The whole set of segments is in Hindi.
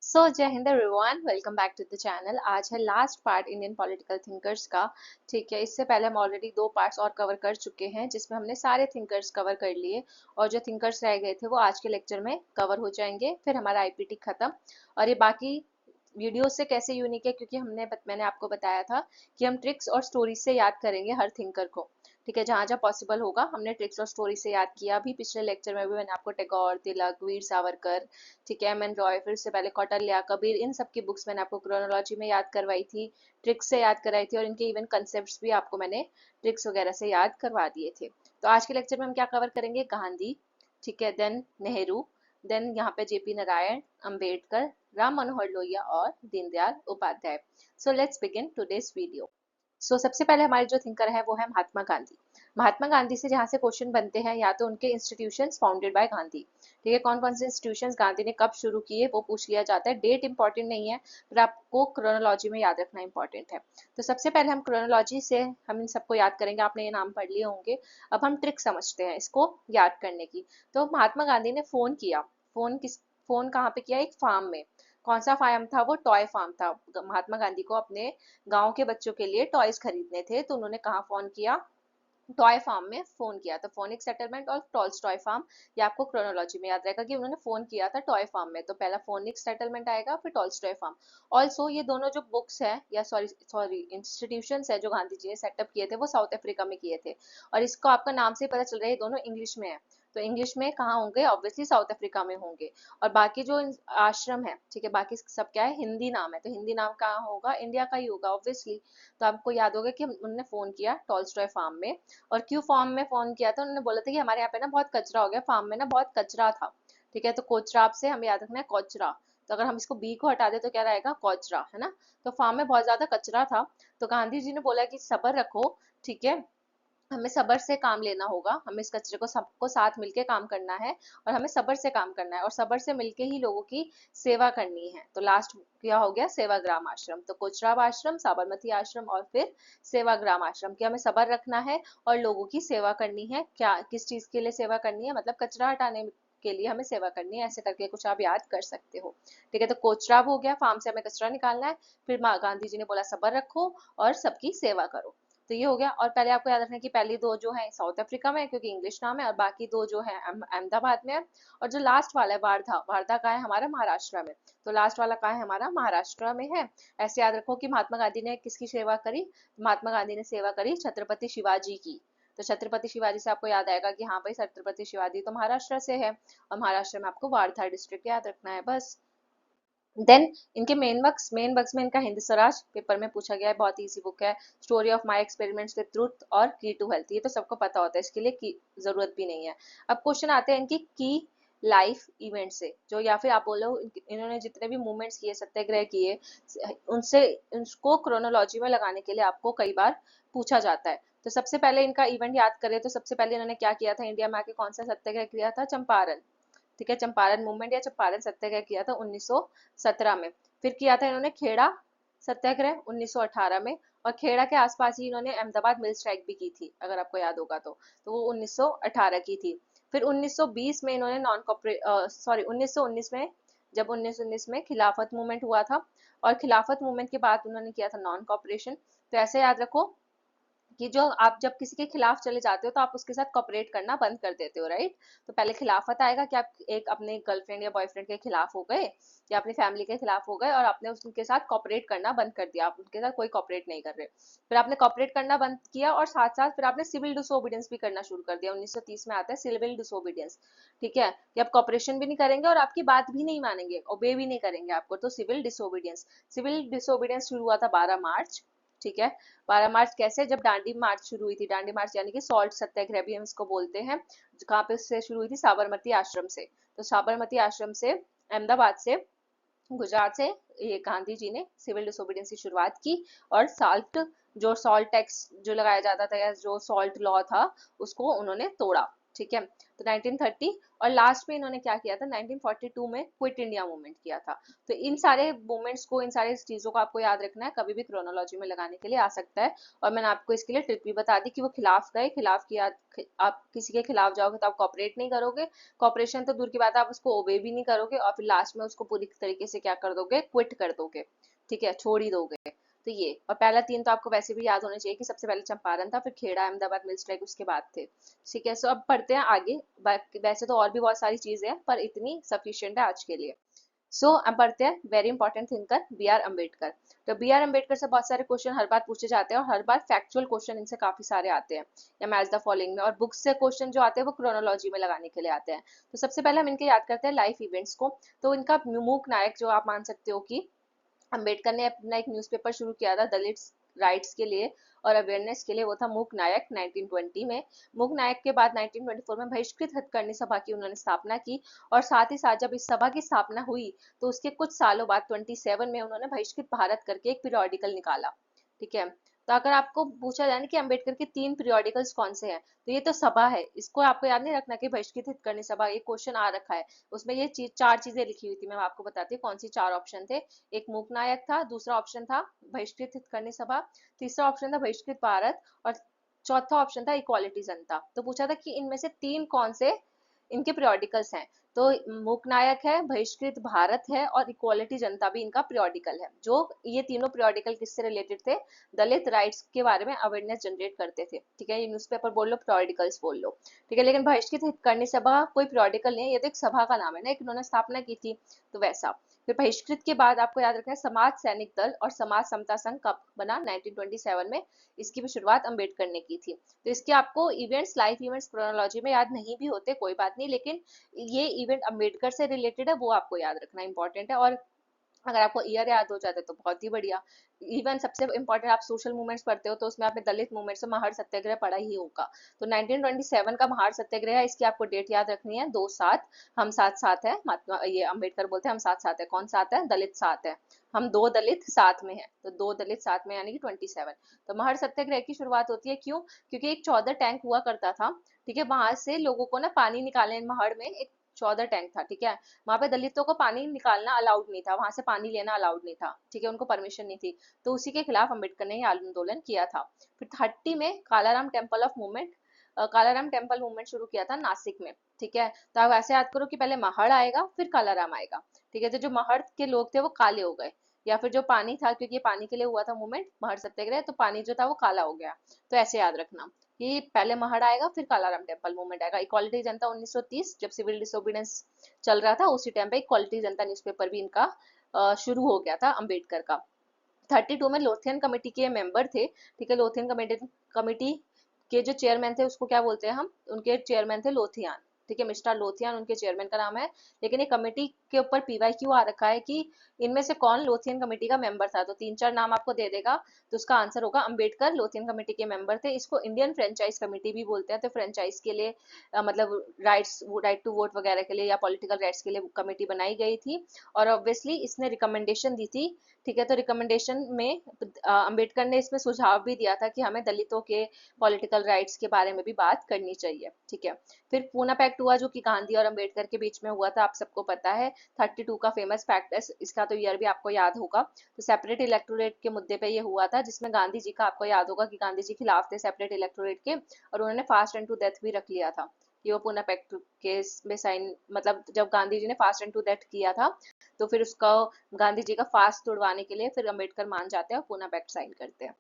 जय Hind everyone, welcome back to the channel. आज है last part Indian political thinkers का। ठीक है, इससे पहले हम ऑलरेडी 2 पार्ट्स और कवर कर चुके हैं जिसमें हमने सारे थिंकर्स कवर कर लिए और जो थिंकर्स रह गए थे वो आज के लेक्चर में कवर हो जाएंगे। फिर हमारा आईपीटी खत्म। और ये बाकी वीडियो से कैसे यूनिक है, क्योंकि मैंने आपको बताया था कि हम ट्रिक्स और स्टोरीज से याद करेंगे हर थिंकर को। ठीक है, जहां जहां पॉसिबल होगा हमने ट्रिक्स और स्टोरी से याद किया। अभी पिछले लेक्चर में भी मैंने आपको टैगोर, तिलक, वीर सावरकर, ठीक है, एम एन रॉय, फिर उससे पहले कौटिल्य, कबीर, इन सब की बुक्स मैंने आपको क्रोनोलॉजी में याद करवाई थी, ट्रिक्स से याद कराई थी, और इनके इवन कंसेप्ट भी आपको मैंने ट्रिक्स वगैरह से याद करवा दिए थे। तो आज के लेक्चर में हम क्या कवर करेंगे? गांधी, ठीक है, देन नेहरू, देन यहाँ पे जेपी नारायण, अंबेडकर, राम मनोहर लोहिया और Deendayal Upadhyay. So let's begin today's video. सबसे पहले हमारे जो थिंकर है वो है महात्मा गांधी। महात्मा गांधी से जहाँ से क्वेश्चन बनते हैं, या तो उनके इंस्टीट्यूशंस फाउंडेड बाय गांधी, ठीक है, कौन कौन से इंस्टीट्यूशंस गांधी ने कब शुरू किए वो पूछ लिया जाता है। डेट इंपॉर्टेंट नहीं है, पर आपको क्रोनोलॉजी में याद रखना इंपॉर्टेंट है। तो सबसे पहले हम क्रोनोलॉजी से हम इन सबको याद करेंगे। आपने ये नाम पढ़ लिए होंगे। अब हम ट्रिक समझते हैं इसको याद करने की। तो महात्मा गांधी ने फोन किया। फोन कहाँ पे किया? एक फार्म में। कौन सा फार्म था वो? टॉय फार्म था। महात्मा गांधी को अपने गांव के बच्चों के लिए टॉयज खरीदने थे, तो उन्होंने कहाँ फोन किया? टॉय फार्म में फोन किया। तो फोनिक सेटलमेंट और टॉय फार्म, ये आपको क्रोनोलॉजी में याद रहेगा कि उन्होंने फोन किया था टॉय फार्म में। तो पहला फोनिक सेटलमेंट आएगा, फिर टॉय फार्म। ऑल्सो ये दोनों जो बुक्स है, या सॉरी सॉरी इंस्टीट्यूशंस है जो गांधी जी ने सेटअप किए थे, वो साउथ अफ्रीका में किए थे। और इसको आपका नाम से पता चल रहा है ये दोनों इंग्लिश में है। तो इंग्लिश में कहाँ होंगे? ऑब्वियसली साउथ अफ्रीका में होंगे। और बाकी जो आश्रम है, ठीक है, बाकी सब क्या है? हिंदी नाम है। तो हिंदी नाम कहाँ होगा? इंडिया का ही होगा ऑब्वियसली। तो आपको याद होगा कि उन्होंने फोन किया टॉय फार्म में। और क्यों फार्म में फोन किया था? उन्होंने बोला था कि हमारे यहाँ पे ना बहुत कचरा हो गया, फार्म में ना बहुत कचरा था। ठीक है, तो कोचराब से हमें याद रखना है कोचरा। तो अगर हम इसको बी को हटा दे तो क्या रहेगा? कोचरा, है ना। तो फार्म में बहुत ज्यादा कचरा था। तो गांधी जी ने बोला कि सब्र रखो, ठीक है, हमें सब्र से काम लेना होगा, हमें इस कचरे को सबको साथ मिलके काम करना है, और हमें सब्र से काम करना है, और सब्र से मिलके ही लोगों की सेवा करनी है। तो लास्ट क्या हो गया? सेवाग्राम आश्रम। तो कोचराब आश्रम, साबरमती आश्रम और फिर सेवाग्राम आश्रम, कि हमें सब्र रखना है और लोगों की सेवा करनी है। क्या, किस चीज के लिए सेवा करनी है? मतलब कचरा हटाने के लिए हमें सेवा करनी है। ऐसे करके कुछ आप याद कर सकते हो। ठीक है, तो कोचराब हो गया, फार्म से हमें कचरा निकालना है। फिर गांधी जी ने बोला सब्र रखो और सबकी सेवा करो। तो ये हो गया। और पहले आपको याद रखना है कि पहली दो जो है साउथ अफ्रीका में है क्योंकि इंग्लिश नाम है, और बाकी दो जो है अहमदाबाद में है। और जो लास्ट वाला है वारधा, वारधा का है हमारा महाराष्ट्र में। तो लास्ट वाला का है हमारा महाराष्ट्र में है। ऐसे याद रखो कि महात्मा गांधी ने किसकी सेवा करी? महात्मा गांधी ने सेवा करी छत्रपति शिवाजी की। तो छत्रपति शिवाजी से आपको याद आएगा कि हाँ भाई, छत्रपति शिवाजी तो महाराष्ट्र से है, और महाराष्ट्र में आपको वारधा डिस्ट्रिक्ट याद रखना है बस। देन इनके मेन वर्क्स में इनका हिंद स्वराज पेपर में पूछा गया है, बहुत इजी बुक है। Story of my experiments with truth और की टू हेल्थ, ये तो सबको पता होता है, इसके लिए की जरूरत भी नहीं है। अब क्वेश्चन आते हैं इनकी की लाइफ इवेंट से, जो या फिर आप बोलो इन्होंने जितने भी मूवमेंट्स किए, सत्याग्रह किए, उनसे उनको क्रोनोलॉजी में लगाने के लिए आपको कई बार पूछा जाता है। तो सबसे पहले इनका इवेंट याद करें तो सबसे पहले इन्होंने क्या किया था? इंडिया में आके कौन सा सत्याग्रह किया था? चंपारण। ठीक है, चंपारण मूवमेंट या चंपारण सत्याग्रह किया था 1917 में। फिर किया था इन्होंने खेड़ा सत्याग्रह 1918 में। और खेड़ा के आसपास ही इन्होंने अहमदाबाद मिल स्ट्राइक भी की थी, अगर आपको याद होगा तो वो 1918 की थी। फिर 1920 में इन्होंने नॉन कॉपरेट 1919 में, जब 1919 में खिलाफत मूवमेंट हुआ था, और खिलाफत मूवमेंट के बाद उन्होंने किया था नॉन कॉपरेशन। तो ऐसे याद रखो कि जो आप जब किसी के खिलाफ चले जाते हो तो आप उसके साथ कॉपरेट करना बंद कर देते हो, राइट। तो पहले खिलाफत आएगा कि आप एक अपने गर्लफ्रेंड या बॉयफ्रेंड के खिलाफ हो गए, या अपनी फैमिली के खिलाफ हो गए, और आपने उनके साथ कॉपरेट करना बंद कर दिया, आप उनके साथ कोई कॉपरेट नहीं कर रहे। फिर आपने कॉपरेट करना बंद किया, और साथ साथ फिर आपने सिविल डिसोबीडियंस भी करना शुरू कर दिया। 1930 में आता है सिविल डिसोबीडियंस, ठीक है, कि आप कॉपरेशन भी नहीं करेंगे और आपकी बात भी नहीं मानेंगे, ओबे भी नहीं करेंगे आपको। तो सिविल डिसोबीडियंस शुरू हुआ था 12 मार्च, ठीक है। 12 मार्च कैसे? जब दांडी मार्च शुरू हुई थी। दांडी मार्च यानी कि सॉल्ट सत्याग्रह भी हम इसको बोलते हैं। कहाँ पे से शुरू हुई थी? साबरमती आश्रम से। तो साबरमती आश्रम से, अहमदाबाद से, गुजरात से, ये गांधी जी ने सिविल डिसोबीडियंस की शुरुआत की। और जो सॉल्ट टैक्स जो लगाया जाता था, या जो सॉल्ट लॉ था, उसको उन्होंने तोड़ा। ठीक है। तो 1930 और लास्ट में इन्होंने क्या किया था, 1942 में क्विट इंडिया मूवमेंट किया था। तो इन सारे मूवमेंट्स को, इन सारी चीजों को आपको याद रखना है, कभी भी क्रोनोलॉजी में लगाने के लिए आ सकता है। और मैंने आपको इसके लिए ट्रिक भी बता दी कि वो खिलाफ गए, खिलाफ किया, आप किसी के खिलाफ जाओगे तो आप कॉपरेट नहीं करोगे, कॉपरेशन तो दूर की बात है, आप उसको ओबे भी नहीं करोगे, और फिर लास्ट में उसको पूरी तरीके से क्या कर दोगे, क्विट कर दोगे, ठीक है, छोड़ ही दोगे। तो ये, और पहला तीन तो आपको वैसे भी याद होने चाहिए कि सबसे पहले चंपारण था, फिर खेड़ा, अहमदाबाद मिल स्ट्राइक उसके बाद थे। ठीक है, सो अब पढ़ते हैं आगे। वैसे तो और भी बहुत सारी चीजें हैं, पर इतनी सफिशिएंट है आज के लिए। सो अब पढ़ते हैं very important thinker B R Ambedkar. तो बी आर अम्बेडकर से बहुत सारे क्वेश्चन हर बार पूछे जाते हैं, और हर बार फैक्चुअल क्वेश्चन इनसे काफी सारे आते हैं, या मैच द फॉलोइंग में, और बुक्स से क्वेश्चन जो आते हैं वो क्रोनोलॉजी में लगाने के लिए आते हैं। तो सबसे पहले हम इनके याद करते हैं लाइफ इवेंट्स को। तो इनका मूक नायक, जो आप मान सकते हो कि अम्बेडकर ने अपना एक न्यूज़पेपर शुरू किया था दलित राइट्स के लिए और अवेयरनेस के लिए, वो था मूक नायक 1920 में। मूक नायक के बाद 1924 में बहिष्कृत हथकरघा सभा की उन्होंने स्थापना की, और साथ ही साथ जब इस सभा की स्थापना हुई तो उसके कुछ सालों बाद 27 में उन्होंने बहिष्कृत भारत करके एक पीरियोडिकल निकाला। ठीक है। तो अगर आपको पूछा जाए ना कि अम्बेडकर के तीन पीरियोडिकल्स कौन से हैं, तो ये तो सभा है, इसको आपको याद नहीं रखना कि बहिष्कृत हितकरनी सभा, ये क्वेश्चन आ रखा है। उसमें ये चार चीजें लिखी हुई थी, मैं आपको बताती हूँ कौन सी चार ऑप्शन थे। एक मूकनायक था, दूसरा ऑप्शन था बहिष्कृत हितकरनी सभा, तीसरा ऑप्शन था बहिष्कृत भारत, और चौथा ऑप्शन था इक्वालिटी जनता। तो पूछा था कि इनमें से तीन कौन से इनके पीरियोडिकल्स हैं। तो मूकनायक है, बहिष्कृत भारत है, और इक्वालिटी जनता भी इनका पीरियोडिकल है। जो ये तीनों पीरियोडिकल किससे रिलेटेड थे, दलित राइट्स के बारे में अवेयरनेस जनरेट करते थे। ठीक है, ये न्यूज़पेपर बोल लो, पीरियोडिकल्स बोल लो। ठीक है, लेकिन बहिष्कृत हितकरनी सभा कोई पीरियोडिकल नहीं है, ये तो एक सभा का नाम है ना, एक उन्होंने स्थापना की थी, तो वैसा। फिर बहिष्कृत के बाद आपको याद रखना है समाज सैनिक दल और समाज समता संघ कब बना, 1927 में। इसकी भी शुरुआत अम्बेडकर ने की थी। तो इसके आपको इवेंट्स, लाइफ इवेंट्स क्रोनोलॉजी में याद नहीं भी होते, कोई बात नहीं, लेकिन ये इवेंट अम्बेडकर से रिलेटेड है, वो आपको याद रखना इंपॉर्टेंट है। और अगर आपको ईयर याद हो जाता है तो बहुत ही बढ़िया। इवन सबसे इंपॉर्टेंट, आप सोशल मूवमेंट्स पढ़ते हो तो उसमें आपने दलित मूवमेंट्स में महार सत्याग्रह पढ़ा ही होगा। तो 1927 का महार सत्याग्रह है, इसकी आपको डेट याद रखनी है, 2/7। हम साथ साथ है, महात्मा ये अम्बेडकर बोलते हैं हम साथ साथ है, कौन साथ है, दलित साथ है, हम दो दलित साथ में है, तो दो दलित साथ में यानी कि 27। तो महार सत्याग्रह की शुरुआत होती है, क्यों, क्योंकि एक 14 टैंक हुआ करता था। ठीक है, वहां से लोगों को ना पानी निकालने, महाड़ में एक 14 टैंक था। ठीक है, वहां पे दलितों को पानी निकालना अलाउड नहीं था, वहां से पानी लेना अलाउड नहीं था। ठीक है, उनको परमिशन नहीं थी। तो उसी के खिलाफ अम्बेडकर ने ये आंदोलन किया था। फिर 30 में Kalaram temple of movement, Kalaram temple movement शुरू किया था नासिक में। ठीक है, तो आप ऐसे याद करो कि पहले महड़ आएगा फिर कालाराम आएगा। ठीक है, तो जो महड़ के लोग थे वो काले हो गए, या फिर जो पानी था, क्योंकि ये पानी के लिए हुआ था मूवमेंट महड़ सत्याग्रह, तो पानी जो था वो काला हो गया। तो ऐसे याद रखना कि पहले महड़ आएगा फिर कालाराम टेम्पल मूवमेंट आएगा। इक्वालिटी जनता 1930, जब सिविल डिसोबीडियंस चल रहा था, उसी टाइम पे इक्वालिटी जनता न्यूज़पेपर भी इनका शुरू हो गया था अम्बेडकर का। 32 में लोथियन कमेटी के मेंबर थे। ठीक है, लोथियन कमेटी कमेटी के जो चेयरमैन थे उसको क्या बोलते हैं हम, उनके चेयरमैन थे लोथियान। ठीक है, मिस्टर लोथियान उनके चेयरमैन का नाम है। लेकिन ये कमेटी के ऊपर पीवाईक्यू आ रखा है कि इनमें से कौन लोथियन कमेटी का मेंबर था, तो तीन चार नाम आपको दे देगा, तो उसका आंसर होगा अम्बेडकर लोथियन कमेटी के मेंबर थे। इसको इंडियन फ्रेंचाइज कमेटी भी बोलते हैं। तो फ्रेंचाइज के लिए मतलब राइट टू वोट वगैरह के लिए या पॉलिटिकल राइट्स के लिए कमेटी बनाई गई थी, और ऑब्वियसली इसने रिकमेंडेशन दी थी। ठीक है, तो रिकमेंडेशन में अंबेडकर ने इसमें सुझाव भी दिया था कि हमें दलितों के पॉलिटिकल राइट्स के बारे में भी बात करनी चाहिए। ठीक है, फिर पूना पैक्ट हुआ, जो कि गांधी और अंबेडकर के बीच में हुआ था, आप सबको पता है। 32 का फेमस फैक्ट है, इसका तो ईयर भी आपको याद होगा। तो सेपरेट इलेक्टोरेट के मुद्दे पे ये हुआ था, जिसमें गांधी जी का आपको याद होगा कि गांधी जी खिलाफ थे सेपरेट इलेक्टोरेट के, और उन्होंने फास्ट एंड टू डेथ भी रख लिया था। कि वो पूना पैक्ट केस में साइन, मतलब जब गांधी जी ने फास्ट एंड टू डेथ किया था, तो फिर उसका गांधी जी का फास्ट तोड़वाने के लिए फिर अम्बेडकर मान जाते हैं और पूना पैक्ट साइन करते हैं।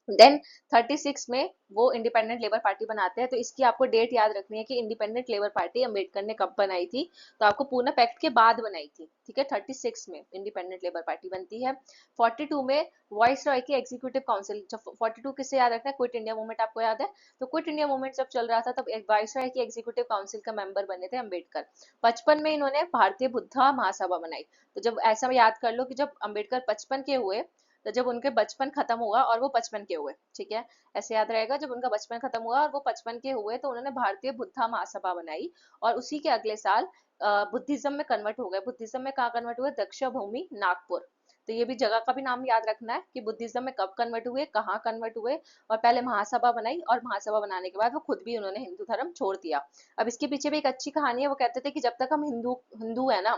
देन 36 में वो इंडिपेंडेंट लेबर पार्टी बनाते हैं। तो इसकी आपको डेट याद रखनी है कि इंडिपेंडेंट लेबर पार्टी अम्बेडकर ने कब बनाई थी, तो आपको पूना पैक्ट के बाद बनाई थी। ठीक है, 36 में इंडिपेंडेंट लेबर पार्टी बनती है। 42 में वॉइस रॉय की एग्जीक्यूटिव काउंसिल, 42 किससे याद रखना है, क्विट इंडिया मूवमेंट आपको याद है। तो क्विट इंडिया मूवमेंट जब चल रहा था तब वॉइस रॉय की एग्जीक्यूटिव काउंसिल का मेंबर बने थे अम्बेडकर। 55 में इन्होंने भारतीय बुद्धा महासभा बनाई। तो जब ऐसा याद कर लो कि जब अम्बेडकर 55 के हुए, तो जब उनके बचपन खत्म हुआ और वो 55 के हुए, ठीक है, ऐसे याद रहेगा, जब उनका बचपन खत्म हुआ और वो 55 के हुए तो उन्होंने भारतीय बुद्धा महासभा बनाई। और उसी के अगले साल बुद्धिज्म में कन्वर्ट हो गए। बुद्धिज्म में कहाँ कन्वर्ट हुए, दक्षिण भूमि नागपुर। तो ये भी जगह का भी नाम याद रखना है कि बुद्धिज्म में कब कन्वर्ट हुए, कहाँ कन्वर्ट हुए, और पहले महासभा बनाई और महासभा बनाने के बाद वो खुद भी उन्होंने हिंदू धर्म छोड़ दिया। अब इसके पीछे भी एक अच्छी कहानी है। वो कहते थे कि जब तक हम हिंदू हिंदू है ना,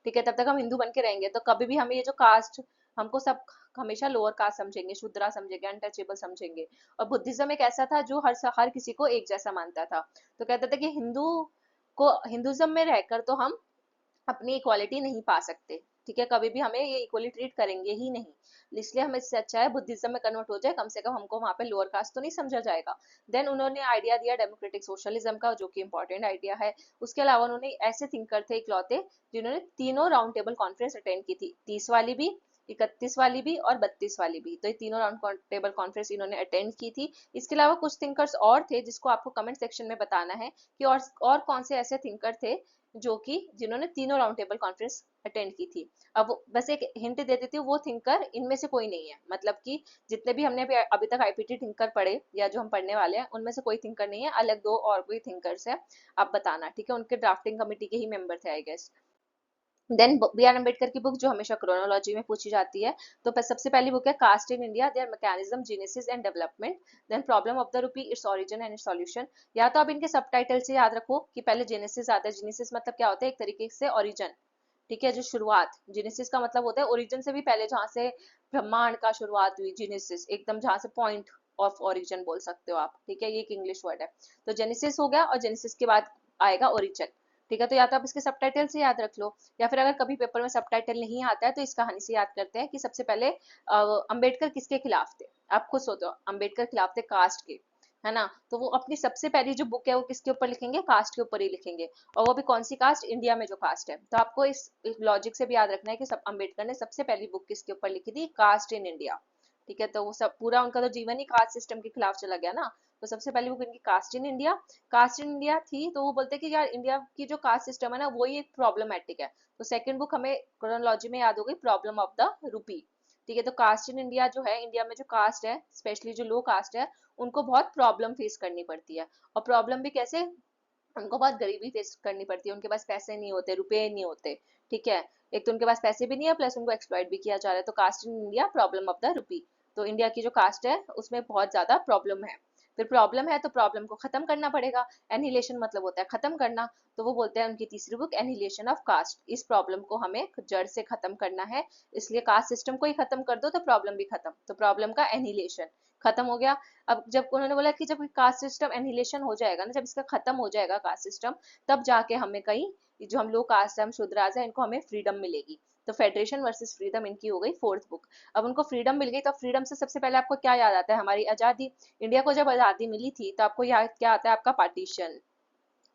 ठीक है, तब तक हम हिंदू बन के रहेंगे, तो कभी भी हमें ये जो कास्ट, हमको सब हमेशा लोअर कास्ट समझेंगे, शूद्रा समझेंगे, अनटचेबल समझेंगे। और बुद्धिज्म एक ऐसा था जो हर किसी को एक जैसा मानता था। तो कहते थे कि हिंदुज्म में रहकर तो हम अपनी इक्वालिटी नहीं पा सकते, ठीक है, कभी भी हमें ये इक्वली ट्रीट करेंगे ही नहीं। इसलिए हमें इससे अच्छा है बुद्धिज्म में कन्वर्ट हो जाए, कम से कम हमको वहां पे लोअर कास्ट तो नहीं समझा जाएगा। देन उन्होंने आइडिया दिया डेमोक्रेटिक सोशलिज्म का, जो कि इंपॉर्टेंट आइडिया है। उसके अलावा उन्होंने ऐसे थिंकर थे इकलौते जिन्होंने तीनों राउंड टेबल कॉन्फ्रेंस अटेंड की थी, 30 वाली भी, 31 वाली भी और 32 वाली भी। तो ये तीनों राउंड टेबल कॉन्फ्रेंस इन्होंने अटेंड की थी। इसके अलावा कुछ थिंकर्स और थे जिसको आपको कमेंट सेक्शन में बताना है कि और कौन से ऐसे थिंकर थे जो कि जिन्होंने तीनों राउंड टेबल कॉन्फ्रेंस अटेंड की थी। अब बस एक हिंट दे देती हूँ, वो थिंकर इनमें से कोई नहीं है, मतलब कि जितने भी हमने अभी तक आईपीटी थिंकर पढ़े या जो हम पढ़ने वाले हैं उनमें से कोई थिंकर नहीं है, अलग दो और कोई थिंकर्स है। आप बताना, ठीक है, उनके ड्राफ्टिंग कमेटी के ही मेंबर थे I guess. Then B R Ambedkar की बुक जो हमेशा क्रोनोलॉजी में पूछी जाती है, तो सबसे पहली बुक है caste in India, their mechanism, genesis and development. Then problem of the rupee, its origin and its solution. या तो आप इनके सबटाइटल से याद रखो कि पहले जेनेसिस आता है। जेनेसिस मतलब क्या होता है, एक तरीके से ओरिजिन, ठीक है, जो शुरुआत। जेनेसिस का मतलब होता है ओरिजिन से भी पहले, जहाँ से ब्रह्मांड का शुरुआत हुई, जेनेसिस एकदम जहाँ से पॉइंट ऑफ ओरिजिन बोल सकते हो आप, ठीक है, ये एक इंग्लिश वर्ड है। तो जेनेसिस हो गया, और जेनेसिस के बाद आएगा ओरिजिन, ठीक है। तो या तो आप इसके सबटाइटल से याद रख लो, या फिर अगर कभी पेपर में सबटाइटल नहीं आता है तो इस कहानी से याद करते हैं कि सबसे पहले अंबेडकर किसके खिलाफ थे। आप खुद सोचो, अंबेडकर खिलाफ थे कास्ट के, है ना। तो वो अपनी सबसे पहली जो बुक है वो किसके ऊपर लिखेंगे, कास्ट के ऊपर ही लिखेंगे। और वो भी कौन सी कास्ट, इंडिया में जो कास्ट है। तो आपको इस लॉजिक से भी याद रखना है कि सब अंबेडकर ने सबसे पहली बुक किसके ऊपर लिखी थी, कास्ट इन इंडिया, ठीक है। तो वो सब पूरा उनका तो जीवन ही कास्ट सिस्टम के खिलाफ चला गया ना। तो सबसे पहली बुक इनकी caste in India, caste in India थी। तो वो बोलते हैं कि यार इंडिया की जो कास्ट सिस्टम है ना वही एक प्रॉब्लमेटिक है। तो सेकंड बुक हमें क्रोनोलॉजी में याद हो गई, प्रॉब्लम ऑफ द रूपी, ठीक है। तो कास्ट इन इंडिया जो है, इंडिया में जो कास्ट है, स्पेशली जो लो कास्ट है, उनको बहुत प्रॉब्लम फेस करनी पड़ती है। और प्रॉब्लम भी कैसे, उनको बहुत गरीबी फेस करनी पड़ती है, उनके पास पैसे नहीं होते, रुपए नहीं होते, ठीक है। एक तो उनके पास पैसे भी नहीं है, प्लस उनको एक्सप्लॉइट भी किया जा रहा है। तो caste in India, problem of the rupee. तो इंडिया की जो कास्ट है उसमें बहुत ज्यादा प्रॉब्लम है। फिर प्रॉब्लम है तो प्रॉब्लम को खत्म करना पड़ेगा। एनिहिलेशन मतलब होता है खत्म करना। तो वो बोलते हैं उनकी तीसरी बुक, एनिहिलेशन ऑफ कास्ट, इस प्रॉब्लम को हमें जड़ से खत्म करना है। इसलिए कास्ट सिस्टम को ही खत्म कर दो तो प्रॉब्लम भी खत्म। तो प्रॉब्लम का एनिहिलेशन खत्म हो गया। अब जब उन्होंने बोला कि जब कास्ट सिस्टम एनिहिलेशन हो जाएगा ना, जब इसका खत्म हो जाएगा कास्ट सिस्टम, तब जाके हमें कहीं जो हम लोग कास्ट है, हम शूद्राज है, इनको हमें फ्रीडम मिलेगी। तो फेडरेशन वर्सेस फ्रीडम इनकी हो गई फोर्थ बुक। अब उनको फ्रीडम मिल गई, तो फ्रीडम से सबसे पहले आपको क्या याद आता है, हमारी आजादी। इंडिया को जब आजादी मिली थी तो आपको याद क्या आता है, आपका पार्टीशन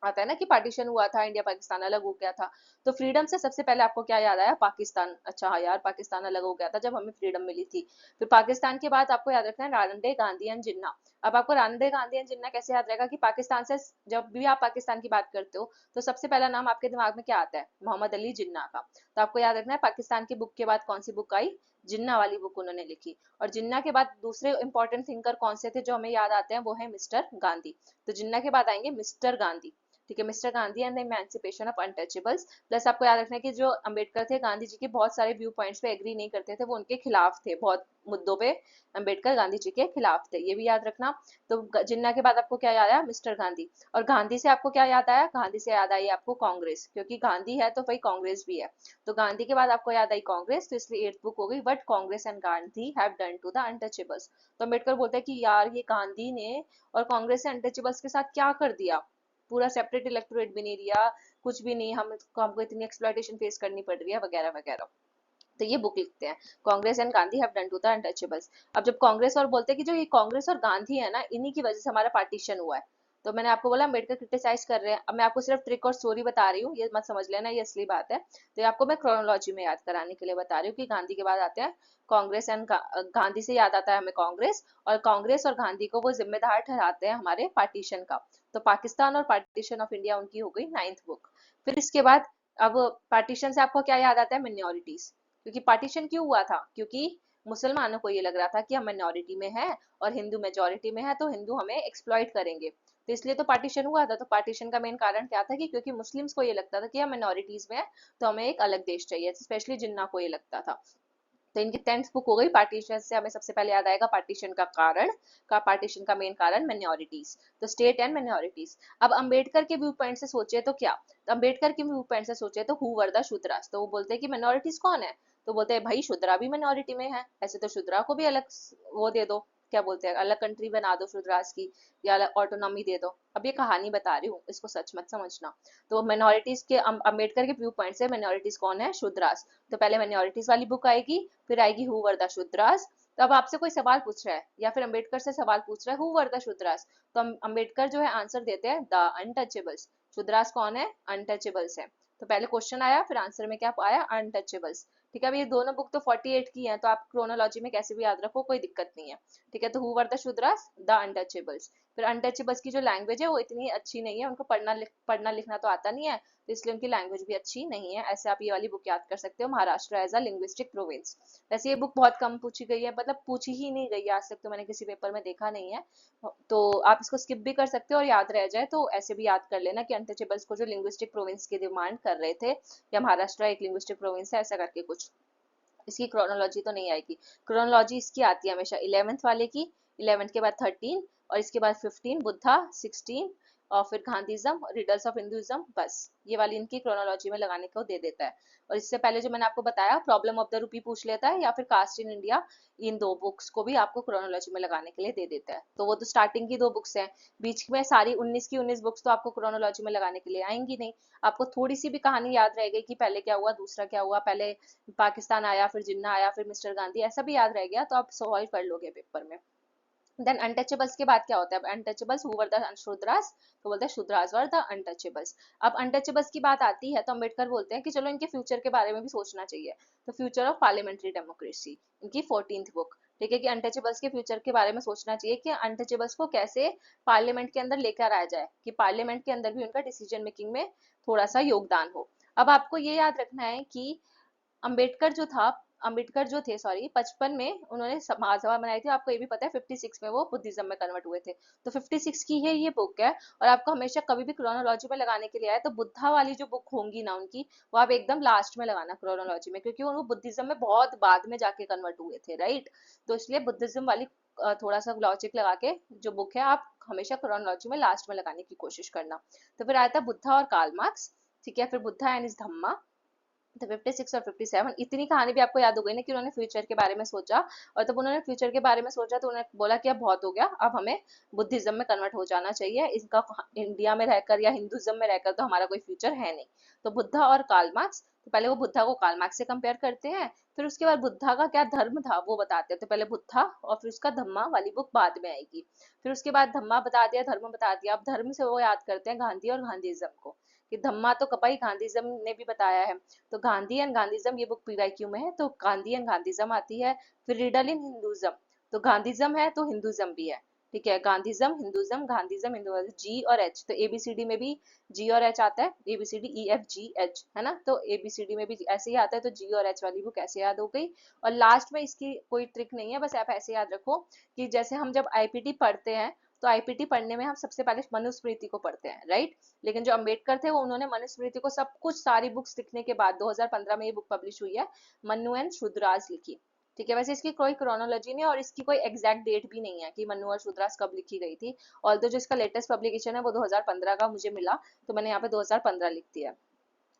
आता है ना, कि पार्टीशन हुआ था, इंडिया पाकिस्तान अलग हो गया था। तो फ्रीडम से सबसे पहले आपको क्या याद आया, पाकिस्तान। अच्छा हाँ यार, पाकिस्तान अलग हो गया था जब हमें फ्रीडम मिली थी। फिर पाकिस्तान के बाद आपको याद रखना है रानडे, गांधी एंड जिन्ना। अब आपको रानडे, गांधी एंड जिन्ना कैसे याद रहेगा कि पाकिस्तान से, जब भी आप पाकिस्तान की बात करते हो तो सबसे पहला नाम आपके दिमाग में क्या आता है, मोहम्मद अली जिन्ना का। तो आपको याद रखना है पाकिस्तान की बुक के बाद कौन सी बुक आई, जिन्ना वाली बुक उन्होंने लिखी। और जिन्ना के बाद दूसरे इंपॉर्टेंट थिंकर कौन से थे जो हमें याद आते हैं, वो है मिस्टर गांधी। तो जिन्ना के बाद आएंगे मिस्टर गांधी, ठीक है, mister Gandhi and the emancipation of untouchables. Plus आपको याद रखना है कि जो अंबेडकर थे, गांधी जी के बहुत सारे व्यू पॉइंट्स पे एग्री नहीं करते थे, वो उनके खिलाफ थे, बहुत मुद्दों पे अंबेडकर गांधी जी के खिलाफ थे, ये भी याद रखना। तो जिन्ना के बाद आपको क्या याद आया, मिस्टर गांधी। और गांधी से आपको क्या याद आया, गांधी से याद आई आपको कांग्रेस, क्योंकि गांधी है तो भाई कांग्रेस भी है। तो गांधी के बाद आपको याद आई कांग्रेस, तो इसलिए एट्थ बुक हो गई, but Congress and Gandhi have done to the untouchables. तो अम्बेडकर बोलते हैं कि यार ये गांधी ने और कांग्रेस ने अनटचेबल्स के साथ क्या कर दिया, पूरा सेपरेट इलेक्टोरेट भी नहीं दिया, कुछ भी नहीं, हमको इतनी एक्सप्लॉइटेशन फेस करनी पड़ रही है, वगैरह वगैरह। तो ये बुक लिखते हैं, Congress and Gandhi have done to the untouchables. अब जब कांग्रेस और बोलते हैं कि जो ये कांग्रेस और गांधी है ना, इन्हीं की वजह से हमारा पार्टीशन हुआ है। तो मैंने आपको बोला अम्बेडकर क्रिटिसाइज कर रहे हैं, अब मैं आपको सिर्फ ट्रिक और स्टोरी बता रही हूँ, ये मत समझ लेना ये असली बात है। तो ये आपको मैं क्रोनोलॉजी में याद कराने के लिए बता रही हूँ कि गांधी के बाद आते हैं कांग्रेस एंड गांधी से याद आता है हमें कांग्रेस, और कांग्रेस और गांधी को वो जिम्मेदार ठहराते हैं हमारे पार्टीशन का। तो पाकिस्तान और पार्टीशन ऑफ इंडिया उनकी हो गई नाइन्थ बुक। फिर इसके बाद, अब पार्टीशन से आपको क्या याद आता है, मिनोरिटीज। क्योंकि पार्टीशन क्यों हुआ था, क्योंकि मुसलमानों को ये लग रहा था कि हम माइनॉरिटी में हैं और हिंदू मेजोरिटी में है, तो हिंदू हमें एक्सप्लॉइट करेंगे। तो इसलिए तो पार्टीशन हुआ था। तो पार्टीशन का मेन कारण क्या था कि क्योंकि मुस्लिम्स को ये लगता था कि हम माइनॉरिटीज में है, तो हमें एक अलग देश चाहिए, स्पेशली जिन्ना को ये लगता था। तो इनकी 10th बुक हो गई पार्टीशन से। हमें सबसे पहले याद आएगा पार्टीशन का कारण, का पार्टीशन का मेन कारण माइनॉरिटीज, तो स्टेट एंड माइनॉरिटीज। अब अंबेडकर के व्यू पॉइंट से सोचे तो क्या, तो अंबेडकर के व्यू पॉइंट से सोचे तो हु वर द शूद्रास, तो वो बोलते हैं कि माइनॉरिटीज कौन है, तो बोलते हैं भाई शूद्रा भी माइनॉरिटी में है, ऐसे तो शूद्रा को भी अलग वो दे दो, क्या बोलते हैं, अलग कंट्री बना दो शूद्रास की, या अलग ऑटोनॉमी दे दो। अब ये कहानी बता रही हूँ, इसको सच मत समझना। तो माइनॉरिटीज के अंबेडकर के व्यू पॉइंट से माइनॉरिटीज कौन है, शूद्रास। तो पहले माइनॉरिटीज वाली बुक आएगी, फिर आएगी हु वर द शूद्रास। तो अब आपसे कोई सवाल पूछ रहा है या फिर अंबेडकर से सवाल पूछ रहा है हु वर द शूद्रास, तो अंबेडकर जो है आंसर देते हैं द अनटचेबल्स। शूद्रास कौन है, अनटचेबल्स है। तो पहले क्वेश्चन आया, फिर आंसर में क्या आया, अनटचेबल्स। ठीक है, अब ये दोनों बुक तो 48 की हैं, तो आप क्रोनोलॉजी में कैसे भी याद रखो, कोई दिक्कत नहीं है। ठीक है, तो who were the Shudras, the untouchables. फिर अनटचेबल्स की जो लैंग्वेज है वो इतनी अच्छी नहीं है, उनको पढ़ना लिखना तो आता नहीं है, तो इसलिए उनकी लैंग्वेज भी अच्छी नहीं है। ऐसे आप ये वाली बुक याद कर सकते हो, Maharashtra as a linguistic province. वैसे ये बुक बहुत कम पूछी गई है, मतलब पूछी ही नहीं गई है आज तक, तो मैंने किसी पेपर में देखा नहीं है। तो आप इसको स्किप भी कर सकते हो, और याद रह जाए तो ऐसे भी याद कर लेना कि अनटचेबल्स को जो लिंग्विस्टिक प्रोविंस की डिमांड कर रहे थे, या महाराष्ट्र एक लिंग्विस्टिक प्रोविंस है, ऐसा करके कुछ। इसकी क्रोनोलॉजी तो नहीं आएगी, क्रोनोलॉजी इसकी आती है हमेशा 11th वाले की, 11th के बाद 13, और इसके बाद 15 बुद्धा, 16 और फिर गांधीज्म, रिडल्स ऑफ हिंदुइज्म, बस ये वाली इनकी क्रोनोलॉजी में लगाने को दे देता है। और इससे पहले जो मैंने आपको बताया प्रॉब्लम ऑफ द रूपी पूछ लेता है, या फिर कास्ट इन इंडिया, इन दो बुक्स को भी आपको क्रोनोलॉजी में लगाने के लिए दे देता है। तो वो तो स्टार्टिंग की दो बुक्स हैं, बीच में सारी 19 की 19 बुक्स तो आपको क्रोनोलॉजी में लगाने के लिए आएंगी नहीं। आपको थोड़ी सी भी कहानी याद रहेगी कि पहले क्या हुआ, दूसरा क्या हुआ, पहले पाकिस्तान आया, फिर जिन्ना आया, फिर मिस्टर गांधी, ऐसा भी याद रह गया तो आप सॉल्व कर लोगे पेपर में। देन अनटचेबल्स के बाद क्या होता है, untouchables who were the Shudras, तो बोलते हैं शूद्रास वर द अनटचेबल्स। अब अनटचेबल्स की बात आती है तो अम्बेडकर बोलते हैं कि चलो इनके फ्यूचर के बारे में भी सोचना चाहिए। तो फ्यूचर ऑफ पार्लियामेंट्री डेमोक्रेसी, इनकी 14th बुक। ठीक है, कि अनटचेबल्स के फ्यूचर के बारे में सोचना चाहिए कि अनटचेबल्स को कैसे पार्लियामेंट के अंदर लेकर आया जाए, कि पार्लियामेंट के अंदर भी उनका डिसीजन मेकिंग में थोड़ा सा योगदान हो। अब आपको ये याद रखना है कि अंबेडकर जो था, अंबेडकर जो थे सॉरी, 55 में उन्होंने महासभा बनाई थी, आपको ये भी पता है 56 में वो बुद्धिज्म में कन्वर्ट हुए थे। तो 56 की है ये बुक है, और आपको हमेशा कभी भी क्रोनोलॉजी में लगाने के लिए आए तो बुद्धा वाली जो बुक होंगी ना उनकी, वो आप एकदम लास्ट में लगाना क्रोनोलॉजी में, क्योंकि वो बुद्धिज्म में बहुत बाद में जाके कन्वर्ट हुए थे, राइट। तो इसलिए बुद्धिज्म वाली थोड़ा सा लॉजिक लगा के जो बुक है आप हमेशा क्रोनोलॉजी में लास्ट में लगाने की कोशिश करना। तो फिर आया था बुद्धा और कार्ल मार्क्स। ठीक है, फिर बुद्धा एंड इज धम्मा। तो 56 और 57 इतनी कहानी भी आपको याद हो गई ना कि उन्होंने फ्यूचर के बारे में सोचा, और तब उन्होंने फ्यूचर के बारे में सोचा तो उन्होंने बोला कि अब बहुत हो गया, अब हमें बुद्धिज्म में कन्वर्ट हो जाना चाहिए, इसका इंडिया में रहकर या हिंदुज्म में रहकर तो हमारा कोई फ्यूचर है नहीं। तो बुद्धा और कार्ल मार्क्स, तो पहले वो बुद्धा को कार्ल मार्क्स से कंपेयर करते हैं, फिर उसके बाद बुद्धा का क्या धर्म था वो बताते हैं। तो पहले बुद्धा और फिर उसका धम्मा वाली बुक बाद में आएगी। फिर उसके बाद धम्मा बता दिया, धर्म बता दिया, अब धर्म से वो याद करते हैं गांधी और गांधीज्म को, कि धम्मा तो कपाई गांधीज्म ने भी बताया है। तो गांधी एंड गांधीज्म ये बुक पीवाईक्यू में है, तो गांधी एंड गांधीज्म आती है। फिर रिडल इन हिंदुज्म, तो गांधीज्म है तो हिंदुज्म भी है। ठीक है, गांधीज्म हिंदुज्म, जी और एच, तो एबीसीडी में भी जी और एच आता है, A B C D E F G H है ना, तो एबीसीडी में भी ऐसे ही आता है, तो जी और एच वाली बुक ऐसे याद हो गई। और लास्ट में इसकी कोई ट्रिक नहीं है, बस आप ऐसे याद रखो कि जैसे हम जब आईपीटी पढ़ते हैं, तो आईपीटी पढ़ने में हम सबसे पहले मनुस्मृति को पढ़ते हैं, राइट। लेकिन जो अम्बेडकर थे वो उन्होंने मनुस्मृति को सब कुछ सारी बुक्स लिखने के बाद 2015 में ये बुक पब्लिश हुई है, मनु एंड शुद्रास लिखी। ठीक है, वैसे इसकी कोई क्रोनोलॉजी नहीं है और इसकी कोई एग्जैक्ट डेट भी नहीं है कि मनु और शुद्रास कब लिखी गई थी। और जो इसका लेटेस्ट पब्लिकेशन है वो 2015 का मुझे मिला, तो मैंने यहाँ पे 2015 लिख दिया।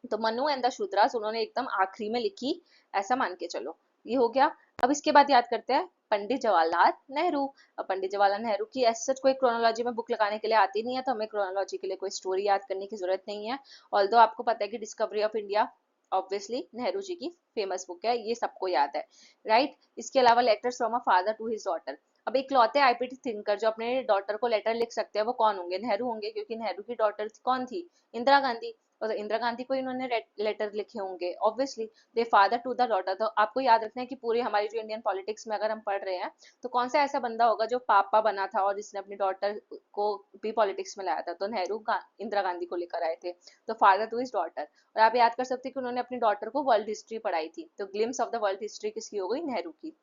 तो मनु एंड द शूद्रास उन्होंने एकदम आखिरी में लिखी, ऐसा मान के चलो। ये हो गया। अब इसके बाद याद करते हैं पंडित जवाहरलाल नेहरू। अब पंडित जवाहरलाल नेहरू की ऐसे सच कोई क्रोनोलॉजी में बुक लगाने के लिए आती नहीं है, तो हमें क्रोनोलॉजी के लिए कोई स्टोरी याद करने की जरूरत नहीं है। ऑल्दो आपको पता है कि Discovery of India obviously Nehru ji की फेमस बुक है, ये सबको याद है, राइट। इसके अलावा letters from a father to his daughter. अब इकलौते आईपीटी थिंकर जो अपने डॉटर को लेटर लिख सकते हैं वो कौन होंगे, नेहरू होंगे, क्योंकि नेहरू की डॉटर कौन थी, इंदिरा गांधी। और तो इंदिरा गांधी को इन्होंने लेटर लिखे होंगे obviously. They father to the daughter, तो आपको याद रखना है कि पूरी हमारी जो इंडियन पॉलिटिक्स में अगर हम पढ़ रहे हैं तो कौन सा ऐसा बंदा होगा जो पापा बना था और जिसने अपनी डॉटर को भी पॉलिटिक्स में लाया था, तो नेहरू इंदिरा गांधी को लेकर आए थे। तो फादर टू हिज डॉटर। और आप याद कर सकते हैं कि उन्होंने अपनी डॉटर को वर्ल्ड हिस्ट्री पढ़ाई थी, तो glimpse of the world history किसकी हो गई, नेहरू की।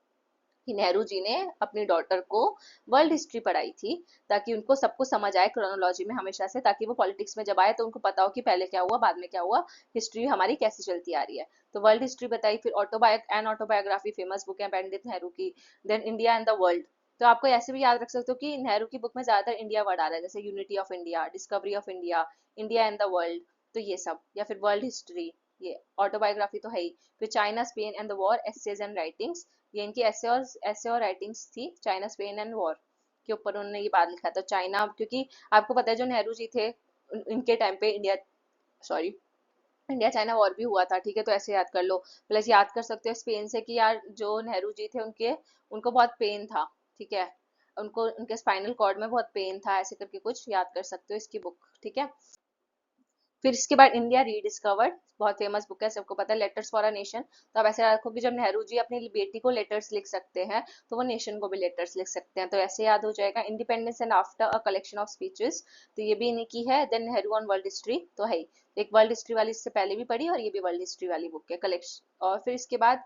कि नेहरू जी ने अपनी डॉटर को वर्ल्ड हिस्ट्री पढ़ाई थी, ताकि उनको सब कुछ समझ आए क्रोनोलॉजी में हमेशा से, ताकि वो पॉलिटिक्स में जब आए तो उनको पता हो कि पहले क्या हुआ, बाद में क्या हुआ, हिस्ट्री हमारी कैसे चलती आ रही है। तो वर्ल्ड हिस्ट्री बताई। फिर ऑटोबायोग्राफी फेमस बुक है पंडित नेहरू की। Then India and the world. तो आपको ऐसे भी याद रख सकते हो कि नेहरू की बुक में ज्यादातर इंडिया वर्ड आ रहा है, जैसे unity of India, discovery of India, India and the world. तो ये सब, या फिर वर्ल्ड हिस्ट्री, ये ऑटोबायोग्राफी तो है ही। फिर China Spain and the war, essays and writings. ये इनकी ऐसे और राइटिंग्स थी, चाइना स्पेन एंड वॉर के ऊपर उन्होंने ये बात लिखा था। चाइना, क्योंकि आपको पता है जो नेहरू जी थे इनके टाइम पे India, sorry, India China war भी हुआ था, ठीक है। तो ऐसे याद कर लो। प्लस याद कर सकते हो स्पेन से कि यार जो नेहरू जी थे उनके, उनको बहुत पेन था, ठीक है। उनको उनके स्पाइनल कॉर्ड में बहुत पेन था, ऐसे करके कुछ याद कर सकते हो इसकी बुक, ठीक है। फिर इसके बाद इंडिया रीडिस्कवर्ड, बहुत फेमस बुक है, सबको पता है, लेटर्स फॉर अ नेशन। तो अब ऐसे रखो कि जब नेहरू जी अपनी बेटी को लेटर्स लिख सकते हैं, तो वो नेशन को भी लेटर्स लिख सकते हैं। तो ऐसे याद हो जाएगा। Independence and after, a collection of speeches. तो ये भी इन्हीं की है। Then Nehru on world history तो है ही। एक वर्ल्ड हिस्ट्री वाली इससे पहले भी पढ़ी, और ये भी वर्ल्ड हिस्ट्री वाली बुक है, कलेक्शन। और फिर इसके बाद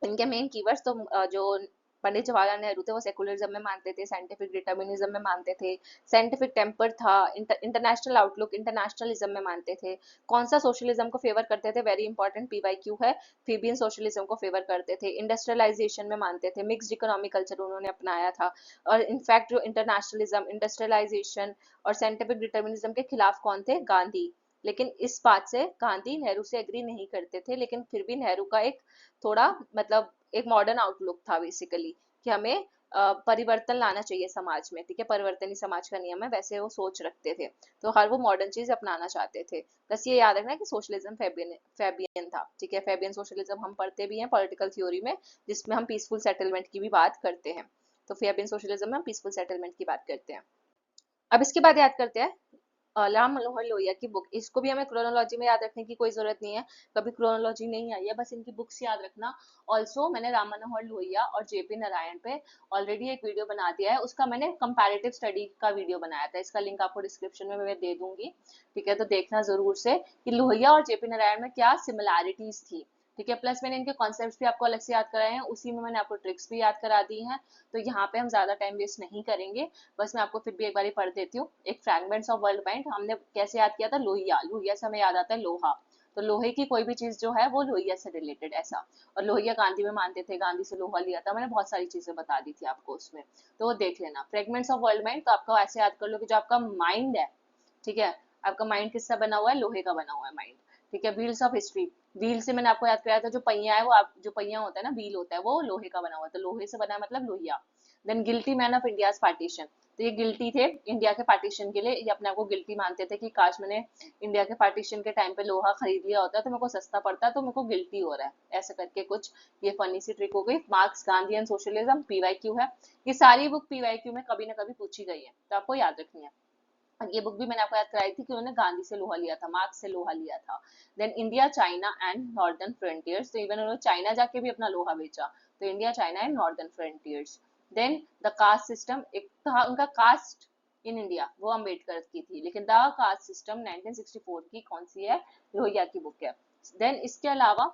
इनके मेन कीवर्ड्स तो जो पंडित जवाहरलाल नेहरू थे वो सेकुलरिज्म में मानते थे, साइंटिफिक डिटर्मिनिज्म में मानते थे, साइंटिफिक टेम्पर था, इंटरनेशनल आउटलुक, इंटरनेशनलिज्म में मानते थे। कौन सा सोशलिज्म को फेवर करते थे, वेरी इंपॉर्टेंट पीवाईक्यू है। फीबियन सोशलिज्म को फेवर करते थे, इंडस्ट्रियलाइजेशन में मानते थे, मिक्स्ड इकोनॉमिक कल्चर उन्होंने अपनाया था। और इनफैक्ट जो इंटरनेशनलिज्म, इंडस्ट्रियलाइजेशन और साइंटिफिक डिटर्मिनिज्म के खिलाफ कौन थे, गांधी। लेकिन इस बात से गांधी नेहरू से एग्री नहीं करते थे, लेकिन फिर भी नेहरू का एक थोड़ा, मतलब एक मॉडर्न आउटलुक था बेसिकली, कि हमें परिवर्तन लाना चाहिए समाज में, ठीक है, परिवर्तन ही समाज का नियम है, वैसे वो सोच रखते थे। तो हर वो मॉडर्न चीज अपनाना चाहते थे। बस ये याद रखना कि सोशलिज्म फैबियन था, ठीक है। फैबियन सोशलिज्म हम पढ़ते भी हैं पॉलिटिकल थ्योरी में, जिसमें हम पीसफुल सेटलमेंट की भी बात करते हैं। तो फैबियन सोशलिज्म में हम पीसफुल सेटलमेंट की बात करते हैं। अब इसके बाद याद करते हैं राम मनोहर लोहिया की बुक। इसको भी हमें क्रोनोलॉजी में याद रखने की कोई जरूरत नहीं है, कभी क्रोनोलॉजी नहीं आई है, बस इनकी बुक्स याद रखना। ऑल्सो मैंने राम मनोहर लोहिया और जेपी नारायण पे ऑलरेडी एक वीडियो बना दिया है, उसका मैंने कंपैरेटिव स्टडी का वीडियो बनाया था, इसका लिंक आपको डिस्क्रिप्शन में मैं दे दूंगी, ठीक है। तो देखना जरूर से कि लोहिया और जेपी नारायण में क्या सिमिलैरिटीज थी, ठीक है। प्लस मैंने इनके कॉन्सेप्ट्स भी आपको अलग से याद कराए हैं, उसी में मैंने आपको ट्रिक्स भी याद करा दी हैं। तो यहाँ पे हम ज्यादा टाइम वेस्ट नहीं करेंगे, बस मैं आपको फिर भी एक बार पढ़ देती हूँ। एक फ्रैगमेंट्स ऑफ वर्ल्ड माइंड हमने कैसे याद किया था, लोहिया, लोहिया से हमें याद आता है लोहा। तो लोहे की कोई भी चीज जो है वो लोहिया से रिलेटेड, ऐसा। और लोहिया गांधी में मानते थे, गांधी से लोहा लिया था, मैंने बहुत सारी चीजें बता दी थी आपको उसमें। तो वो देख लेना, फ्रेगमेंट्स ऑफ वर्ल्ड माइंड। तो आपका ऐसे याद कर लो कि जो आपका माइंड है, ठीक है, आपका माइंड किसका बना हुआ है, लोहे का बना हुआ है माइंड, ठीक है। व्हील्स ऑफ हिस्ट्री, व्हील से मैंने आपको याद कराया था, जो पहिया है वो, आप जो पहिया होता है ना, व्हील होता है, वो लोहे का बना हुआ है, तो लोहे से बना है मतलब Lohia. Then guilty man of India's partition. तो ये गिल्टी थे इंडिया के पार्टीशन के लिए, ये अपने आप को गिल्टी मानते थे कि काश मैंने इंडिया के पार्टीशन के टाइम पे लोहा खरीद लिया होता तो मेरे को सस्ता पड़ता, तो मेरे को गिल्टी हो रहा है, ऐसा करके कुछ। ये फनी सी ट्रिक हो गई। Marks, Gandhi and socialism, PYQ है। ये सारी बुक पीवाईक्यू में कभी ना कभी पूछी गई है, तो आपको याद रखनी है। और ये बुक भी मैंने आपको याद कराई थी कि उन्होंने गांधी से लोहा लिया था, मार्क्स से लोहा लिया था। Then India, China and northern frontiers. तो इवन उन्होंने चाइना जाके भी अपना लोहा बेचा। तो India, China and northern frontiers. Then the caste system, एक था उनका कास्ट इन इंडिया, वो अम्बेडकर की थी, लेकिन द कास्ट सिस्टम 1964 की कौन सी है, लोहिया की बुक है। देन इसके अलावा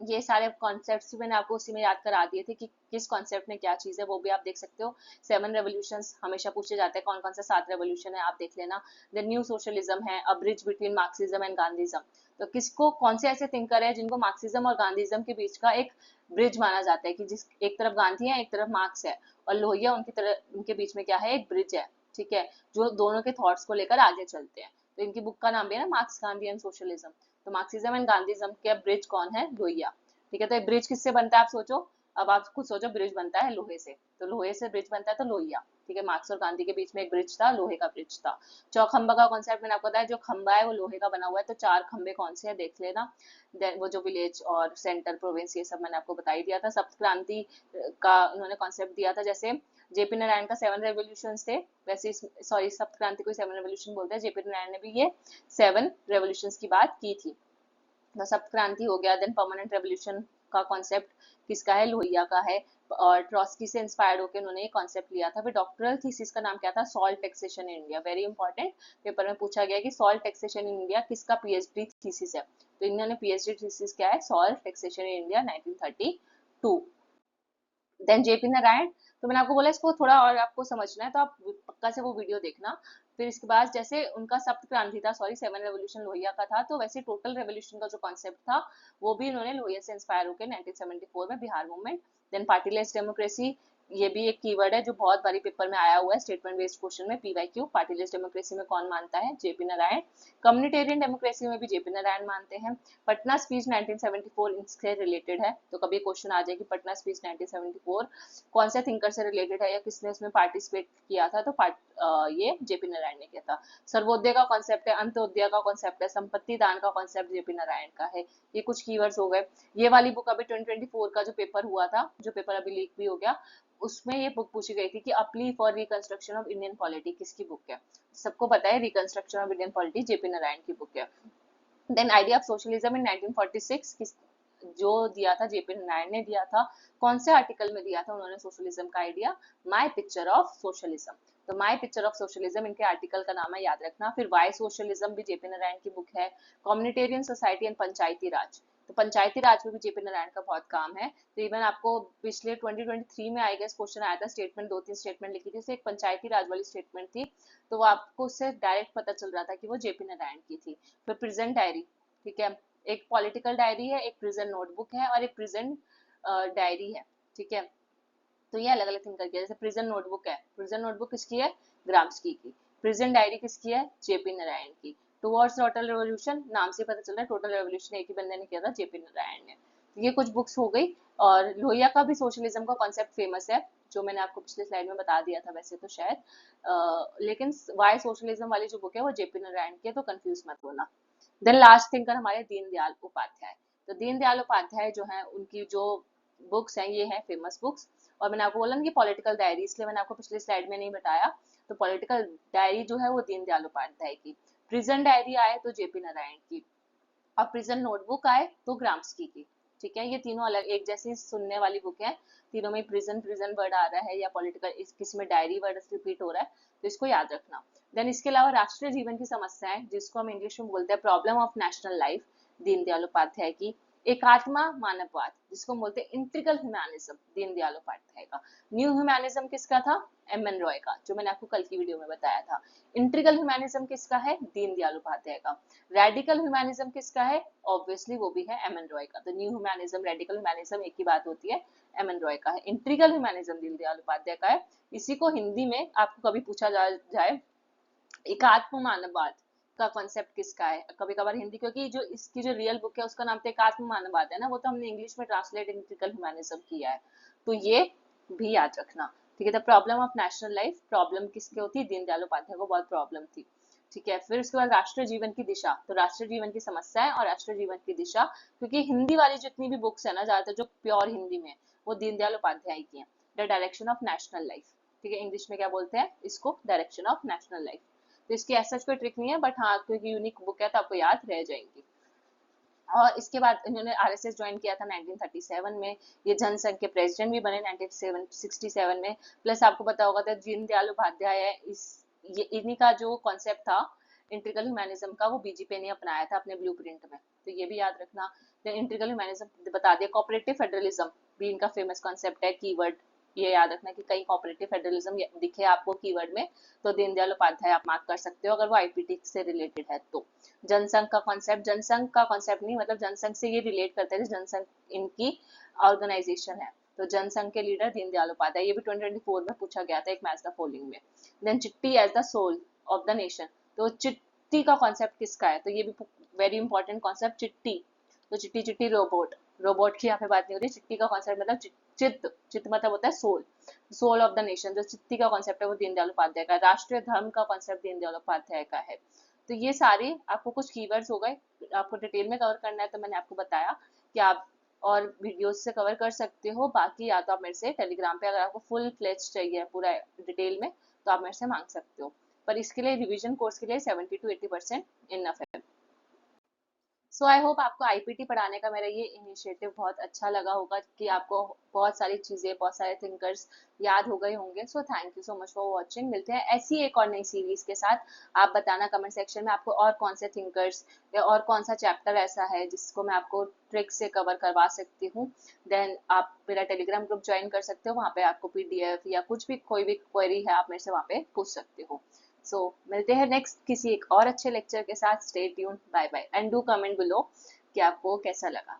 ये सारे कॉन्सेप्ट्स भी मैंने आपको उसी में याद करा दिए थे कि किस कॉन्सेप्ट में क्या चीज है, वो भी आप देख सकते हो। 7 रेवोल्यूशंस हमेशा पूछे जाते हैं, कौन कौन सा 7 रेवोल्यूशन है, आप देख लेना। द न्यू सोशलिज्म है, a bridge between Marxism and Gandhism. तो किसको, कौन से ऐसे थिंकर है जिनको मार्क्सिज्म और गांधीज्म के बीच का एक ब्रिज माना जाता है, कि जिस एक तरफ गांधी है, एक तरफ मार्क्स है, और लोहिया उनकी तरह, उनके बीच में क्या है, एक ब्रिज है, ठीक है, जो दोनों के थॉट्स को लेकर आगे चलते हैं। तो इनकी बुक का नाम भी है ना, मार्क्स, गांधी एंड सोशलिज्म। तो मार्क्सिज्म एंड गांधीज्म के ब्रिज कौन है, लोहिया, ठीक है। तो ब्रिज किससे बनता है आप सोचो, अब आप खुद सोचो, ब्रिज बनता है लोहे से, तो लोहे से ब्रिज बनता है तो लोहिया, ठीक है। मार्क्स और गांधी के बीच में एक ब्रिज था, लोहे का ब्रिज था। चौखंबा का कॉन्सेप्ट मैंने आपको बताया, जो खंबा है वो लोहे का बना हुआ है, तो 4 खंबे कौन से हैं देख लेना। देन वो जो विलेज और सेंटर प्रोविंस, ये सब मैंने आपको बता ही दिया था। सप्त क्रांति का उन्होंने कॉन्सेप्ट दिया था, जैसे जेपी नारायण का 7 रेवोल्यूशन थे, वैसे सॉरी, सप्त क्रांति को 7 रेवोल्यूशन बोलते हैं, जेपी नारायण ने भी ये 7 रेवोल्यूशन की बात की थी। तो सप्त क्रांति हो गया। देन परमानेंट रेवोल्यूशन का कॉन्सेप्ट किसका है, लोहिया का है। और ट्रॉस्की से इंस्पायर्ड होकर उन्होंने ये कॉन्सेप्ट लिया था। फिर डॉक्टरल थीसिस का नाम क्या था, salt taxation in India, very important, paper में पूछा गया कि सॉल्ट टैक्सेशन इन इंडिया किसका पीएचडी थीसिस है। तो इन्होंने पीएचडी थीसिस क्या है, salt taxation in India 1932। Then JP Narayan, तो मैंने आपको बोला इसको थोड़ा और आपको समझना है तो आप पक्का से वो वीडियो देखना। फिर इसके बाद जैसे उनका सप्त क्रांति था, सॉरी 7 रेवोल्यूशन लोहिया का था, तो वैसे टोटल रेवोल्यूशन का जो कॉन्सेप्ट था वो भी इन्होंने लोहिया से इंस्पायर होकर 1974 में बिहार मूवमेंट। देन पार्टीलेस डेमोक्रेसी, ये भी एक कीवर्ड है जो बहुत बारी पेपर में आया हुआ है, स्टेटमेंट बेस्ड क्वेश्चन में, पीवाईक्यू। पार्टीलेस डेमोक्रेसी में कौन मानता है? जेपी नारायण। कम्युनिटेरियन डेमोक्रेसी में भी जेपी नारायण मानते हैं। पटना स्पीच 1974 इससे रिलेटेड है, तो कभी क्वेश्चन आ जाए कि पटना स्पीच 1974 कौन से थिंकर से रिलेटेड है या किसने उसमें पार्टिसिपेट किया था, तो ये जेपी नारायण ने किया था। सर्वोदय का कॉन्सेप्ट है, अंत्योदय का कॉन्सेप्ट है, संपत्ति दान का कॉन्सेप्ट जेपी नारायण का है। ये कुछ कीवर्ड्स हो गए। ये वाली बुक अभी 2024 का जो पेपर हुआ था, जो पेपर अभी लीक भी हो गया, उसमें ये बुक पूछी गई थी कि a plea for reconstruction of Indian polity किसकी बुक है? सबको पता है reconstruction of Indian polity JP Narayan की बुक है। Then idea of socialism in 1946 किस जो दिया था? जेपी नारायण ने दिया था। कौन से आर्टिकल में दिया था उन्होंने सोशलिज्म का idea? My picture of socialism. तो माय पिक्चर ऑफ सोशलिज्म इनके आर्टिकल का नाम है, याद रखना। फिर वाई सोशलिज्म भी जेपी नारायण की बुक है। कम्युनिटेरियन सोसाइटी एंड पंचायती राज, तो पंचायती राज में भी जेपी नारायण का बहुत काम है। तो इवन आपको पिछले 2023 में आई गेस क्वेश्चन आया था, स्टेटमेंट 2-3 स्टेटमेंट लिखी थी, उससे एक पंचायती राज वाली स्टेटमेंट थी, तो वो आपको उससे डायरेक्ट पता चल रहा था कि वो जेपी नारायण की थी। फिर प्रेजेंट डायरी, ठीक है, एक पॉलिटिकल डायरी है, एक प्रिजन नोटबुक है और एक प्रिजन डायरी है, ठीक है। तो ये अलग अलग थिंक करके, जैसे प्रिजन नोटबुक है, प्रिजन नोटबुक किसकी है? ग्राम्स्की की। प्रिजन डायरी किसकी है? जेपी नारायण की। टुवर्ड्स टोटल रेवोल्यूशन, नाम से पता चल रहा है टोटल रेवोल्यूशन एक ही बंदे ने किया था, जेपी नारायण ने। तो ये कुछ बुक्स हो गई। और लोहिया का भी सोशलिज्म का कॉन्सेप्ट फेमस है, जो मैंने आपको पिछले स्लाइड में बता दिया था वैसे तो शायद, लेकिन वाई सोशलिज्म वाली जो बुक है वो जेपी नारायण की है, तो कंफ्यूज मत होना। देन लास्ट थिंकर हमारे दीनदयाल उपाध्याय। तो दीनदयाल उपाध्याय जो है उनकी जो बुक्स हैं ये है फेमस बुक्स। और मैंने आपको बोला ना कि पॉलिटिकल डायरी, इसलिए मैंने आपको पिछले स्लाइड में नहीं बताया। तो पॉलिटिकल डायरी जो है वो दीनदयाल उपाध्याय की। प्रिजन डायरी आए तो जेपी नारायण की, और प्रिजन नोटबुक आए तो ग्राम्स्की की। ठीक है, ये तीनों अलग एक जैसी सुनने वाली बुक है, तीनों में प्रिजन प्रिजन वर्ड आ रहा है या पॉलिटिकल किसी में डायरी वर्ड रिपीट हो रहा है, तो इसको याद रखना। देन इसके अलावा राष्ट्रीय जीवन की समस्याएं, जिसको हम इंग्लिश में बोलते हैं problem of national life, Deendayal Upadhyay की। एकात्मा मानववाद, जिसको हम बोलते हैं इंट्रिकल ह्यूमैनिज्म, दीनदयाल उपाध्याय का। न्यू ह्यूमैनिज्म किसका था? एम एन रॉय का, जो मैंने आपको कल की वीडियो में बताया था। इंट्रिकल ह्यूमैनिज्म किसका है? दीनदयाल उपाध्याय का। रेडिकल ह्यूमैनिज्म किसका है? ऑब्वियसली वो भी है एम एन रॉय का। तो न्यू ह्यूमैनिज्म, रेडिकल ह्यूमैनिज्म एक ही बात होती है, एम एन रॉय का है। इंट्रिकल ह्यूमैनिज्म दीनदयाल उपाध्याय का है। इसी को हिंदी में आपको कभी पूछा जाए एकात्म मानववाद का कॉन्सेप्ट किसका है, कभी कभार हिंदी, क्योंकि जो इसकी जो रियल बुक है उसका नाम तो एकात्म मानववाद है ना, वो तो हमने इंग्लिश में ट्रांसलेट इंट्रिकल ह्यूमैनिज्म किया है, तो ये भी याद रखना। ठीक है, the problem of national life, problem किसकी होती है? दीनदयाल उपाध्याय को बहुत प्रॉब्लम थी। ठीक है, फिर उसके बाद राष्ट्रीय जीवन की दिशा, तो राष्ट्रीय जीवन की समस्याएं और राष्ट्रीय जीवन की दिशा, क्योंकि हिंदी वाली जितनी भी बुक्स है ना ज्यादातर जो प्योर हिंदी में, वो दीनदयाल उपाध्याय की है। The direction of national life, ठीक है, इंग्लिश में क्या बोलते हैं इसको? Direction of national life. तो इसकी ऐसा कोई ट्रिक नहीं है, बट हाँ क्योंकि यूनिक बुक है तो आपको याद रह जाएंगी। और इसके बाद इन्होंने आरएसएस ज्वाइन किया था 1937 में। ये जनसंघ के प्रेसिडेंट भी बने 1967 में। प्लस आपको पता होगा था दीनदयाल उपाध्याय है, इस ये इन्हीं का जो कॉन्सेप्ट था इंटीग्रल ह्यूमैनिज्म का, वो बीजेपी ने अपनाया था अपने ब्लूप्रिंट में, तो ये भी याद रखना। इंटीग्रल ह्यूमैनिज्म बता दिया। कोऑपरेटिव फेडरलिज्म भी इनका फेमस कॉन्सेप्ट है, कीवर्ड ये याद रखना कि कहीं कोऑपरेटिव फेडरलिज्म दिखे आपको कीवर्ड में, तो दीनदयाल उपाध्याय आप मार्क कर सकते हो अगर वो आईपीटी से रिलेटेड है तो। जनसंघ का कॉन्सेप्ट, जनसंघ का कॉन्सेप्ट नहीं, मतलब जनसंघ से ये रिलेट करते हैं, जनसंघ इनकी ऑर्गेनाइजेशन है, तो जनसंघ के लीडर दीनदयाल उपाध्याय। ये भी 2024 में पूछा गया था एक मैच द फॉलोइंग में। Then Chiti as the soul of the nation, तो चिट्टी का कॉन्सेप्ट किसका है? तो ये भी वेरी इंपॉर्टेंट कॉन्सेप्ट, चिट्टी। तो चिट्टी चिट्टी रोबोट, रोबोट की यहाँ पे बात नहीं हो रही, चिट्टी का कॉन्सेप्ट मतलब चित्त, चित्त मतलब होता है soul, soul of the nation. जो चिट्टी का कॉन्सेप्ट है वो दीनदयाल उपाध्याय का। राष्ट्रीय धर्म का कॉन्सेप्ट दीनदयाल उपाध्याय का है। तो ये सारे आपको कुछ कीवर्ड्स हो गए, आपको डिटेल में कवर करना है तो मैंने आपको बताया कि आप और वीडियोस से कवर कर सकते हो। बाकी या तो आप मेरे से टेलीग्राम पे, अगर आपको फुल फ्लेज चाहिए पूरा डिटेल में, तो आप मेरे से मांग सकते हो, पर इसके लिए रिवीजन कोर्स के लिए 70 to 80% इनफ है। सो आई होप आपको आईपीटी पढ़ाने का मेरा ये इनिशिएटिव बहुत अच्छा लगा होगा, कि आपको बहुत सारी चीजें, बहुत सारे थिंकर्स याद हो गए होंगे। So thank you so much for watching. मिलते हैं ऐसी एक और नई सीरीज के साथ। आप बताना कमेंट सेक्शन में आपको और कौन से थिंकर्स या और कौन सा चैप्टर ऐसा है जिसको मैं आपको ट्रिक से कवर करवा सकती हूँ। देन आप मेरा टेलीग्राम ग्रुप ज्वाइन कर सकते हो, वहाँ पे आपको पीडीएफ या कुछ भी, कोई भी क्वेरी है आप मेरे से वहाँ पे पूछ सकते हो। सो मिलते हैं नेक्स्ट किसी एक और अच्छे लेक्चर के साथ। Stay tuned, bye bye, and do comment below कि आपको कैसा लगा।